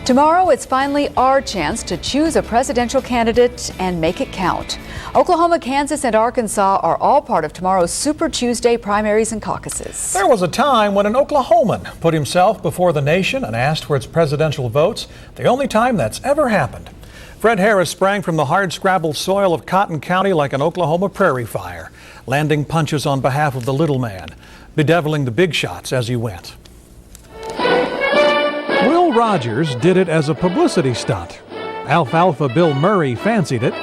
Tomorrow, it's finally our chance to choose a presidential candidate and make it count. Oklahoma, Kansas, and Arkansas are all part of tomorrow's Super Tuesday primaries and caucuses. There was a time when an Oklahoman put himself before the nation and asked for its presidential votes, the only time that's ever happened. Fred Harris sprang from the hard-scrabble soil of Cotton County like an Oklahoma prairie fire, landing punches on behalf of the little man, bedeviling the big shots as he went. Will Rogers did it as a publicity stunt. Alfalfa Bill Murray fancied it.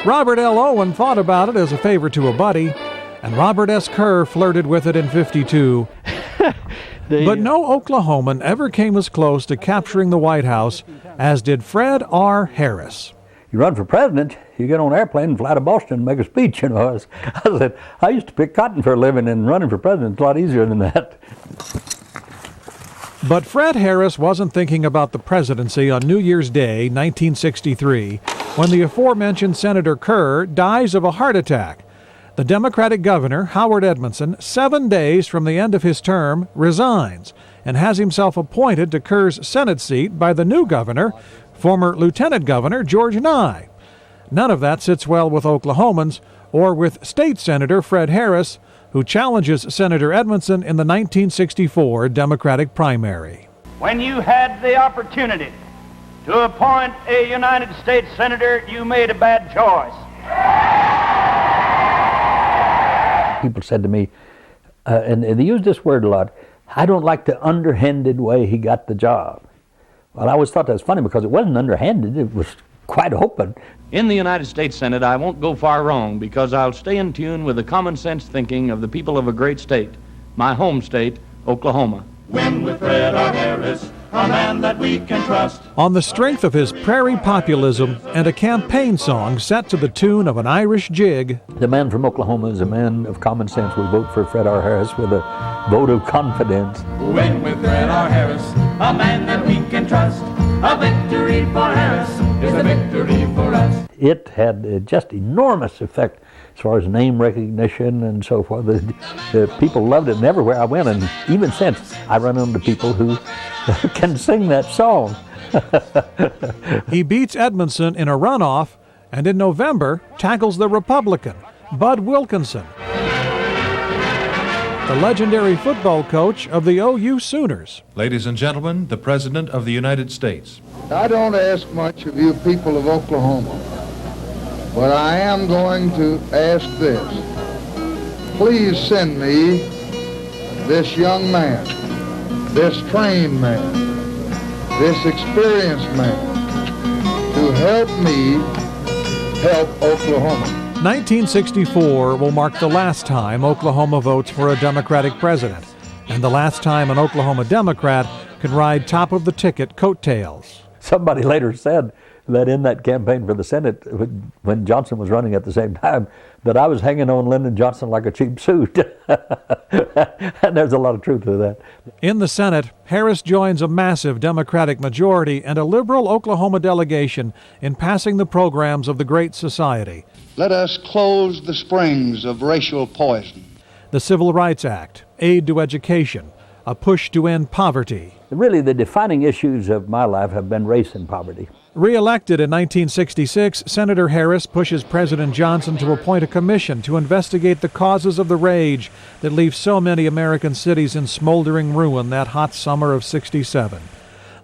Robert L. Owen thought about it as a favor to a buddy. And Robert S. Kerr flirted with it in '52. But no Oklahoman ever came as close to capturing the White House as did Fred R. Harris. You run for president, you get on an airplane and fly to Boston and make a speech, I said, I used to pick cotton for a living, and running for president is a lot easier than that. But Fred Harris wasn't thinking about the presidency on New Year's Day, 1963, when the aforementioned Senator Kerr dies of a heart attack. The Democratic governor, Howard Edmundson, 7 days from the end of his term, resigns and has himself appointed to Kerr's Senate seat by the new governor, former Lieutenant Governor George Nye. None of that sits well with Oklahomans or with State Senator Fred Harris, who challenges Senator Edmundson in the 1964 Democratic primary. When you had the opportunity to appoint a United States Senator, you made a bad choice. People said to me, and they used this word a lot, I don't like the underhanded way he got the job. Well, I always thought that was funny because it wasn't underhanded, it was quite open. In the United States Senate, I won't go far wrong because I'll stay in tune with the common sense thinking of the people of a great state, my home state, Oklahoma. Win with Fred R. Harris, a man that we can trust. On the strength of his prairie populism and a campaign song set to the tune of an Irish jig, the man from Oklahoma is a man of common sense. We vote for Fred R. Harris with a vote of confidence. Win with Fred R. Harris, a man that we can trust. A victory for Harris is a victory for us. It had just enormous effect as far as name recognition and so forth. The people loved it, and everywhere I went, and even since, I run into people who can sing that song. He beats Edmundson in a runoff, and in November tackles the Republican, Bud Wilkinson, the legendary football coach of the OU Sooners. Ladies and gentlemen, the President of the United States. I don't ask much of you people of Oklahoma, but I am going to ask this. Please send me this young man, this trained man, this experienced man to help me help Oklahoma. 1964 will mark the last time Oklahoma votes for a Democratic president, and the last time an Oklahoma Democrat can ride top of the ticket coattails. Somebody later said that in that campaign for the Senate, when Johnson was running at the same time, that I was hanging on Lyndon Johnson like a cheap suit. And there's a lot of truth to that. In the Senate, Harris joins a massive Democratic majority and a liberal Oklahoma delegation in passing the programs of the Great Society. Let us close the springs of racial poison. The Civil Rights Act, aid to education, a push to end poverty. Really, the defining issues of my life have been race and poverty. Re-elected in 1966, Senator Harris pushes President Johnson to appoint a commission to investigate the causes of the rage that leaves so many American cities in smoldering ruin that hot summer of '67.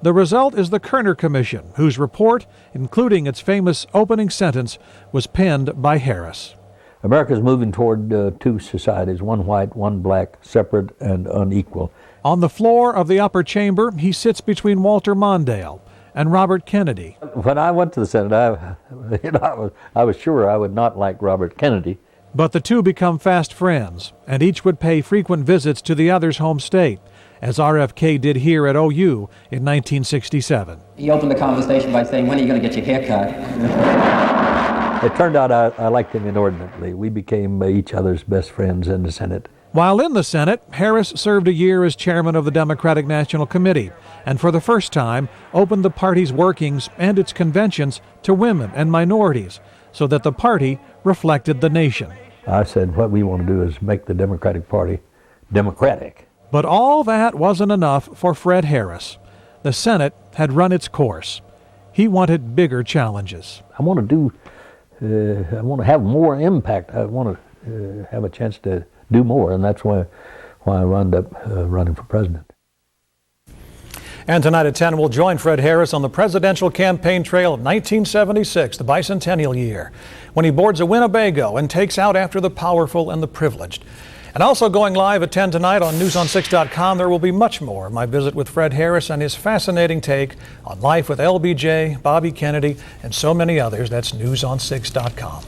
The result is the Kerner Commission, whose report, including its famous opening sentence, was penned by Harris. America's moving toward two societies, one white, one black, separate and unequal. On the floor of the upper chamber, he sits between Walter Mondale and Robert Kennedy. When I went to the Senate, I was sure I would not like Robert Kennedy. But the two become fast friends, and each would pay frequent visits to the other's home state, as RFK did here at OU in 1967. He opened the conversation by saying, when are you going to get your hair cut? It turned out I liked him inordinately. We became each other's best friends in the Senate. While in the Senate, Harris served a year as chairman of the Democratic National Committee, and for the first time opened the party's workings and its conventions to women and minorities, so that the party reflected the nation. I said, what we want to do is make the Democratic Party democratic. But all that wasn't enough for Fred Harris. The Senate had run its course. He wanted bigger challenges. I want to have more impact. I want to have a chance to do more, and that's why I wound up running for president. And tonight at 10, we'll join Fred Harris on the presidential campaign trail of 1976, the bicentennial year, when he boards a Winnebago and takes out after the powerful and the privileged. And also going live at 10 tonight on newson6.com, there will be much more of my visit with Fred Harris and his fascinating take on life with LBJ, Bobby Kennedy, and so many others. That's newson6.com.